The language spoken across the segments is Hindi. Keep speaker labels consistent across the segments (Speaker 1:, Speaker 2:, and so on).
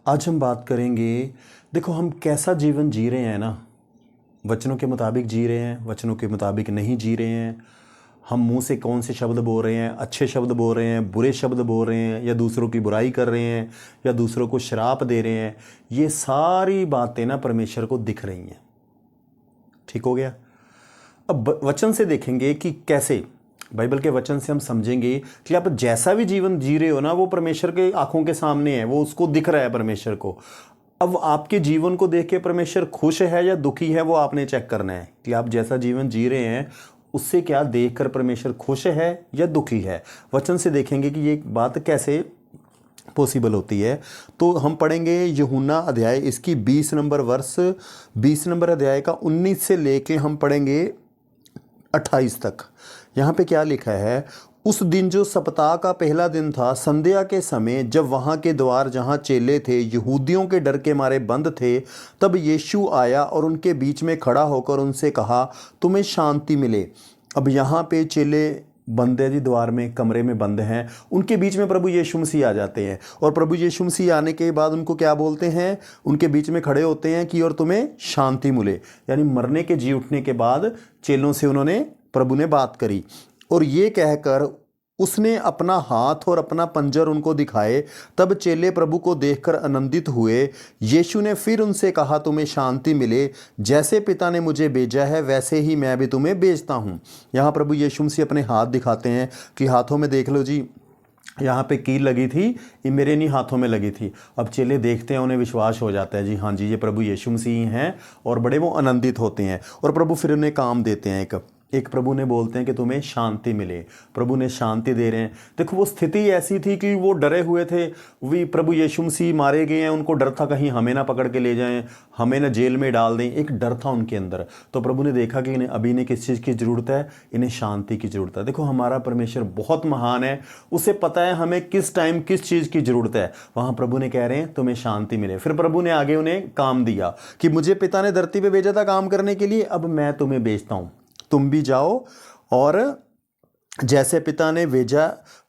Speaker 1: आज हम बात करेंगे। देखो, हम कैसा जीवन जी रहे हैं ना, वचनों के मुताबिक जी रहे हैं, वचनों के मुताबिक नहीं जी रहे हैं। हम मुंह से कौन से शब्द बोल रहे हैं, अच्छे शब्द बोल रहे हैं, बुरे शब्द बोल रहे हैं, या दूसरों की बुराई कर रहे हैं, या दूसरों को श्राप दे रहे हैं। ये सारी बातें ना परमेश्वर को दिख रही हैं। ठीक हो गया। अब वचन से देखेंगे कि कैसे, बाइबल के वचन से हम समझेंगे कि आप जैसा भी जीवन जी रहे हो ना, वो परमेश्वर के आंखों के सामने है, वो उसको दिख रहा है परमेश्वर को। अब आपके जीवन को देख के परमेश्वर खुश है या दुखी है, वो आपने चेक करना है कि आप जैसा जीवन जी रहे हैं उससे क्या देखकर परमेश्वर खुश है या दुखी है। वचन से देखेंगे कि ये बात कैसे पॉसिबल होती है। तो हम पढ़ेंगे यूहन्ना अध्याय, इसकी 20 नंबर वर्ष, 20 नंबर अध्याय का 19 से लेके हम पढ़ेंगे 28 तक। यहाँ पे क्या लिखा है? उस दिन जो सप्ताह का पहला दिन था, संध्या के समय, जब वहाँ के द्वार जहाँ चेले थे यहूदियों के डर के मारे बंद थे, तब यीशु आया और उनके बीच में खड़ा होकर उनसे कहा, तुम्हें शांति मिले। अब यहाँ पे चेले बंद है जी, द्वार में, कमरे में बंद हैं। उनके बीच में प्रभु यीशु मसीह आ जाते हैं, और प्रभु यीशु मसीह आने के बाद उनको क्या बोलते हैं? उनके बीच में खड़े होते हैं कि और तुम्हें शांति मिले। यानी मरने के जी उठने के बाद चेलों से उन्होंने, प्रभु ने बात करी, और ये कहकर उसने अपना हाथ और अपना पंजर उनको दिखाए। तब चेले प्रभु को देखकर आनंदित हुए। यीशु ने फिर उनसे कहा, तुम्हें शांति मिले। जैसे पिता ने मुझे भेजा है वैसे ही मैं भी तुम्हें भेजता हूँ। यहाँ प्रभु यीशु मसीह अपने हाथ दिखाते हैं कि हाथों में देख लो जी, यहाँ पे कील लगी थी, ये मेरे नहीं हाथों में लगी थी। अब चेले देखते हैं, उन्हें विश्वास हो जाता है जी, हाँ जी ये प्रभु यीशु मसीह हैं, और बड़े वो आनंदित होते हैं। और प्रभु फिर उन्हें काम देते हैं, एक प्रभु ने बोलते हैं कि तुम्हें शांति मिले। प्रभु ने शांति दे रहे हैं। देखो, वो स्थिति ऐसी थी कि वो डरे हुए थे। वे प्रभु यीशु मसीह मारे गए हैं, उनको डर था कहीं हमें ना पकड़ के ले जाएं, हमें ना जेल में डाल दें, एक डर था उनके अंदर। तो प्रभु ने देखा कि इन्हें किस चीज़ की ज़रूरत है? इन्हें शांति की ज़रूरत है। देखो, हमारा परमेश्वर बहुत महान है, उसे पता है हमें किस टाइम किस चीज़ की ज़रूरत है। वहाँ प्रभु ने कह रहे हैं तुम्हें शांति मिले। फिर प्रभु ने आगे उन्हें काम दिया कि मुझे पिता ने धरती पर भेजा था काम करने के लिए, अब मैं तुम्हें भेजता हूँ, तुम भी जाओ, और जैसे पिता ने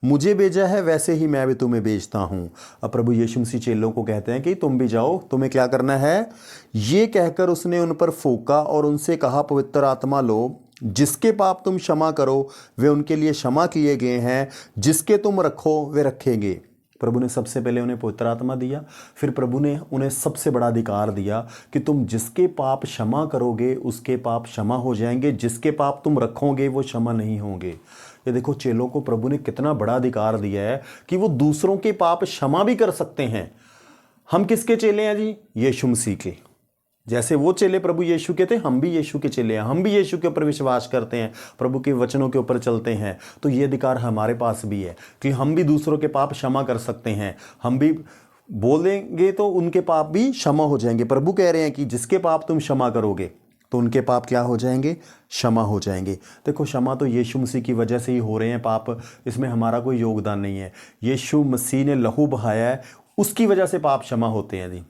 Speaker 1: मुझे भेजा है वैसे ही मैं भी तुम्हें भेजता हूँ। अब प्रभु यीशु मसीह चेलों को कहते हैं कि तुम भी जाओ, तुम्हें क्या करना है? ये कहकर उसने उन पर फूंका और उनसे कहा, पवित्र आत्मा लो। जिसके पाप तुम क्षमा करो वे उनके लिए क्षमा किए गए हैं, जिसके तुम रखो वे रखेंगे। प्रभु ने सबसे पहले उन्हें पवित्र आत्मा दिया, फिर प्रभु ने उन्हें सबसे बड़ा अधिकार दिया कि तुम जिसके पाप क्षमा करोगे उसके पाप क्षमा हो जाएंगे, जिसके पाप तुम रखोगे वो क्षमा नहीं होंगे। ये देखो, चेलों को प्रभु ने कितना बड़ा अधिकार दिया है कि वो दूसरों के पाप क्षमा भी कर सकते हैं। हम किसके चेले हैं जी? यीशु मसीह के। जैसे वो चेले प्रभु यीशु के थे, हम भी यीशु के चेले हैं, हम भी यीशु के ऊपर विश्वास करते हैं, प्रभु के वचनों के ऊपर चलते हैं। तो ये अधिकार हमारे पास भी है कि हम भी दूसरों के पाप क्षमा कर सकते हैं। हम भी बोलेंगे तो उनके पाप भी क्षमा हो जाएंगे। प्रभु कह रहे हैं कि जिसके पाप तुम क्षमा करोगे तो उनके पाप क्या हो जाएंगे? क्षमा हो जाएंगे। देखो, क्षमा तो यीशु मसीह की वजह से ही हो रहे हैं पाप, इसमें हमारा कोई योगदान नहीं है। यीशु मसीह ने लहू बहाया है, उसकी वजह से पाप क्षमा होते हैं जी।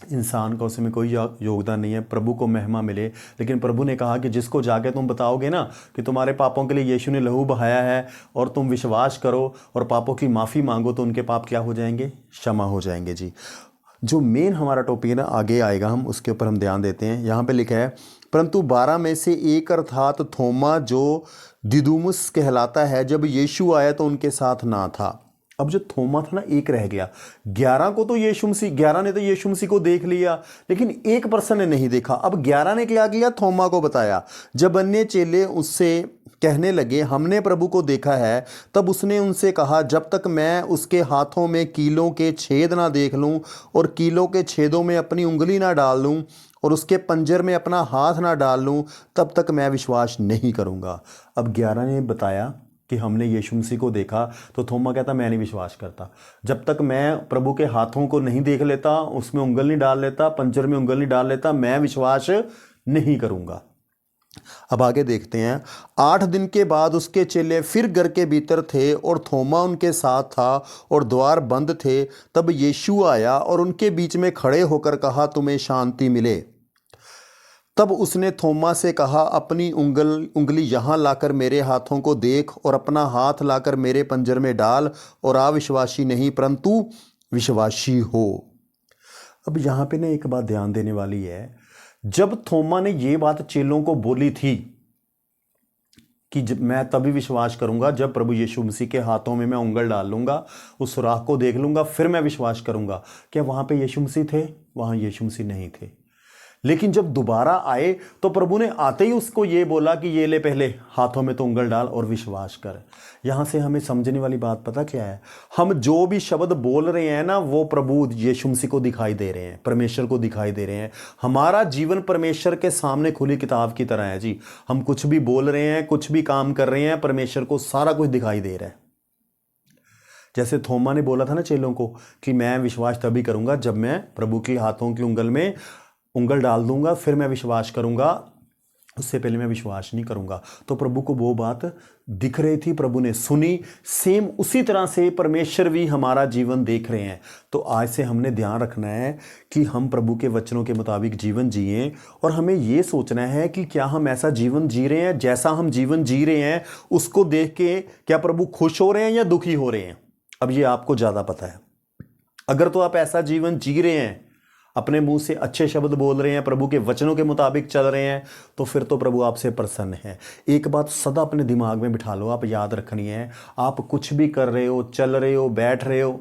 Speaker 1: इंसान का उसमें कोई योगदान नहीं है। प्रभु को महिमा मिले, लेकिन प्रभु ने कहा कि जिसको जाके तुम बताओगे ना कि तुम्हारे पापों के लिए यीशु ने लहू बहाया है, और तुम विश्वास करो और पापों की माफ़ी मांगो, तो उनके पाप क्या हो जाएंगे? क्षमा हो जाएंगे जी। जो मेन हमारा टॉपिक है ना, आगे आएगा, हम उसके ऊपर हम ध्यान देते हैं। यहाँ पे लिखा है, परंतु 12 में से एक अर्थात थोमा, जो दिदुमुस कहलाता है, जब यीशु आया तो उनके साथ ना था। अब जो थोमा था ना, एक रह गया। 11 को तो यीशु मसीह, 11 ने तो यीशु मसीह को देख लिया, लेकिन एक पर्सन ने नहीं देखा। अब 11 ने क्या किया? थोमा को बताया। जब अन्य चेले उससे कहने लगे, हमने प्रभु को देखा है, तब उसने उनसे कहा, जब तक मैं उसके हाथों में कीलों के छेद ना देख लूं, और कीलों के छेदों में अपनी उंगली ना डाल लूं, और उसके पंजर में अपना हाथ ना डाल लूं, तब तक मैं विश्वास नहीं करूंगा। अब 11 ने बताया कि हमने यीशु मसीह को देखा, तो थोमा कहता मैं नहीं विश्वास करता। जब तक मैं प्रभु के हाथों को नहीं देख लेता, उसमें उंगल नहीं डाल लेता, पंजर में उंगल नहीं डाल लेता, मैं विश्वास नहीं करूंगा। अब आगे देखते हैं। 8 दिन के बाद उसके चेले फिर घर के भीतर थे और थोमा उनके साथ था और द्वार बंद थे। तब यीशु आया और उनके बीच में खड़े होकर कहा, तुम्हें शांति मिले। तब उसने थोमा से कहा, अपनी उंगली यहाँ लाकर मेरे हाथों को देख, और अपना हाथ लाकर मेरे पंजर में डाल, और अविश्वासी नहीं परंतु विश्वासी हो। अब यहाँ पे ना एक बात ध्यान देने वाली है, जब थोमा ने ये बात चेलों को बोली थी कि मैं तभी विश्वास करूंगा जब प्रभु यीशु मसीह के हाथों में मैं उंगल डाल लूंगा, उस सुराख को देख लूंगा, फिर मैं विश्वास करूंगा, क्या वहां पे यीशु मसीह थे? वहां यीशु मसीह नहीं थे। लेकिन जब दोबारा आए तो प्रभु ने आते ही उसको ये बोला कि ये ले, पहले हाथों में तो उंगल डाल और विश्वास कर। यहां से हमें समझने वाली बात पता क्या है, हम जो भी शब्द बोल रहे हैं ना, वो प्रभु यीशु मसीह को दिखाई दे रहे हैं, परमेश्वर को दिखाई दे रहे हैं। हमारा जीवन परमेश्वर के सामने खुली किताब की तरह है जी। हम कुछ भी बोल रहे हैं, कुछ भी काम कर रहे हैं, परमेश्वर को सारा कुछ दिखाई दे रहा है। जैसे थोमा ने बोला था ना चेलों को कि मैं विश्वास तभी करूंगा जब मैं प्रभु के हाथों की उंगल में उंगल डाल दूंगा, फिर मैं विश्वास करूंगा, उससे पहले मैं विश्वास नहीं करूंगा। तो प्रभु को वो बात दिख रही थी, प्रभु ने सुनी। सेम उसी तरह से परमेश्वर भी हमारा जीवन देख रहे हैं। तो आज से हमने ध्यान रखना है कि हम प्रभु के वचनों के मुताबिक जीवन जिएं, और हमें ये सोचना है कि क्या हम ऐसा जीवन जी रहे हैं, जैसा हम जीवन जी रहे हैं उसको देख के क्या प्रभु खुश हो रहे हैं या दुखी हो रहे हैं? अब ये आपको ज़्यादा पता है। अगर तो आप ऐसा जीवन जी रहे हैं, अपने मुंह से अच्छे शब्द बोल रहे हैं, प्रभु के वचनों के मुताबिक चल रहे हैं, तो फिर तो प्रभु आपसे प्रसन्न है। एक बात सदा अपने दिमाग में बिठा लो, आप याद रखनी है, आप कुछ भी कर रहे हो, चल रहे हो, बैठ रहे हो,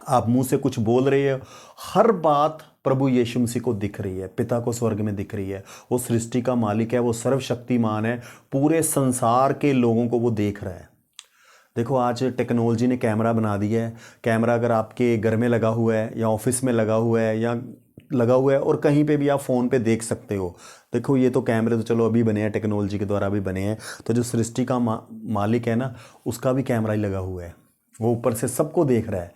Speaker 1: आप मुंह से कुछ बोल रहे हो, हर बात प्रभु यीशु मसीह को दिख रही है, पिता को स्वर्ग में दिख रही है। वो सृष्टि का मालिक है, वो सर्वशक्तिमान है, पूरे संसार के लोगों को वो देख रहा है। देखो आज टेक्नोलॉजी ने कैमरा बना दिया है। कैमरा अगर आपके घर में लगा हुआ है या ऑफिस में लगा हुआ है या लगा हुआ है, और कहीं पे भी आप फ़ोन पे देख सकते हो। देखो ये तो कैमरे तो चलो अभी बने हैं, टेक्नोलॉजी के द्वारा भी बने हैं। तो जो सृष्टि का मालिक है ना, उसका भी कैमरा ही लगा हुआ है, वो ऊपर से सबको देख रहा है।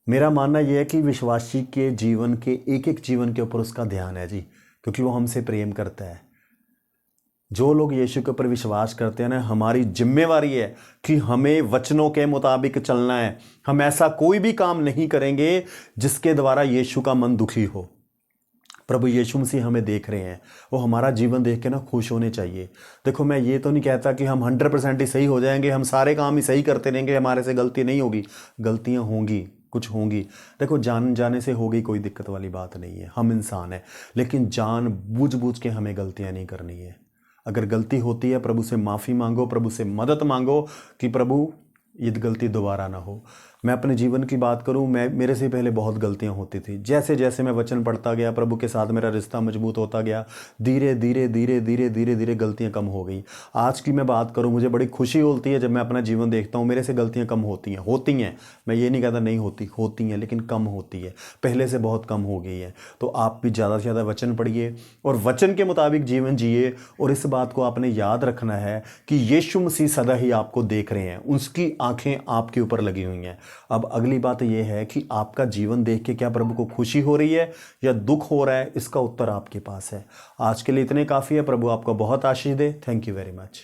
Speaker 1: मेरा मानना यह है कि विश्वासी के जीवन के एक एक जीवन के ऊपर उसका ध्यान है जी, क्योंकि वो हमसे प्रेम करता है। जो लोग यीशु के ऊपर विश्वास करते हैं ना, हमारी जिम्मेवारी है कि हमें वचनों के मुताबिक चलना है। हम ऐसा कोई भी काम नहीं करेंगे जिसके द्वारा यीशु का मन दुखी हो। प्रभु यीशु मसीह हमें देख रहे हैं, वो हमारा जीवन देख के ना खुश होने चाहिए। देखो मैं ये तो नहीं कहता कि हम 100% ही सही हो जाएंगे, हम सारे काम ही सही करते रहेंगे, हमारे से गलती नहीं होगी। गलतियां होंगी, कुछ होंगी। देखो जान जाने से होगी, कोई दिक्कत वाली बात नहीं है, हम इंसान हैं। लेकिन जान बूझ बूझ के हमें गलतियां नहीं करनी है। अगर गलती होती है, प्रभु से माफ़ी मांगो, प्रभु से मदद मांगो कि प्रभु ये गलती दोबारा ना हो। मैं अपने जीवन की बात करूं, मेरे से पहले बहुत गलतियां होती थी। जैसे जैसे मैं वचन पढ़ता गया, प्रभु के साथ मेरा रिश्ता मजबूत होता गया, धीरे धीरे धीरे धीरे धीरे धीरे गलतियां कम हो गई। आज की मैं बात करूं, मुझे बड़ी खुशी होती है जब मैं अपना जीवन देखता हूं, मेरे से गलतियां कम होती हैं। मैं ये नहीं कहता नहीं होती हैं, लेकिन कम होती है, पहले से बहुत कम हो गई है। तो आप भी ज़्यादा से ज़्यादा वचन पढ़िए और वचन के मुताबिक जीवन जिए। और इस बात को आपने याद रखना है कि यीशु मसीह सदा ही आपको देख रहे हैं, उसकी आंखें आपके ऊपर लगी हुई हैं। अब अगली बात यह है कि आपका जीवन देख के क्या प्रभु को खुशी हो रही है या दुख हो रहा है, इसका उत्तर आपके पास है। आज के लिए इतने काफ़ी है। प्रभु आपको बहुत आशीष दे। Thank you very much.